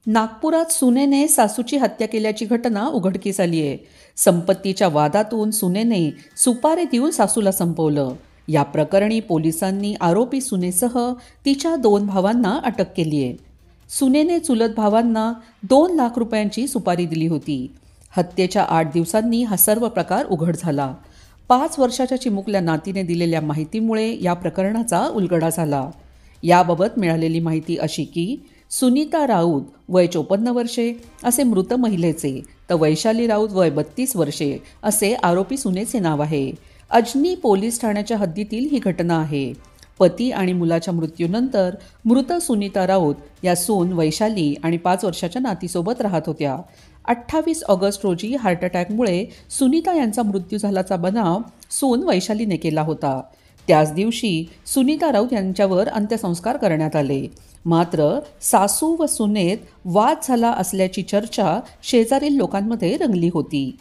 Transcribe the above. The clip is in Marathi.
नागपुरात सुनेने सासूची हत्या केल्याची घटना उघडकीस आली आहे. संपत्तीच्या वादातून सुनेने सुपारी देऊन सासूला संपवलं. या प्रकरणी पोलिसांनी आरोपी सुनेसह तिच्या 2 भावांना अटक केली आहे. सुनेने चुलत भावांना 2 लाख रुपयांची सुपारी दिली होती. हत्येच्या 8 दिवसांनी हा सर्व प्रकार उघड झाला. 5 वर्षाच्या चिमुकल्या नातीने दिलेल्या माहितीमुळे या प्रकरणाचा उलगडा झाला. याबाबत मिळालेली माहिती अशी की सुनीता राऊत वय 54 वर्षे असे मृत महिलेचे, तर वैशाली राऊत वय 32 वर्षे असे आरोपी सुनेचे नाव आहे. अजनी पोलीस ठाण्याच्या हद्दीतील ही घटना आहे. पती आणि मुलाच्या मृत्यूनंतर मृत सुनीता राऊत या सून वैशाली आणि 5 वर्षाच्या नातीसोबत राहत होत्या. 28 ऑगस्ट रोजी हार्ट अटॅकमुळे सुनीता यांचा मृत्यू झाल्याचा बनाव सून वैशालीने केला होता. त्याच दिवशी सुनीता राऊत यांच्यावर अंत्यसंस्कार करण्यात आले. मात्र सासू व सुनेत वाद झाला असल्याची चर्चा शेजारील लोकांमध्ये रंगली होती.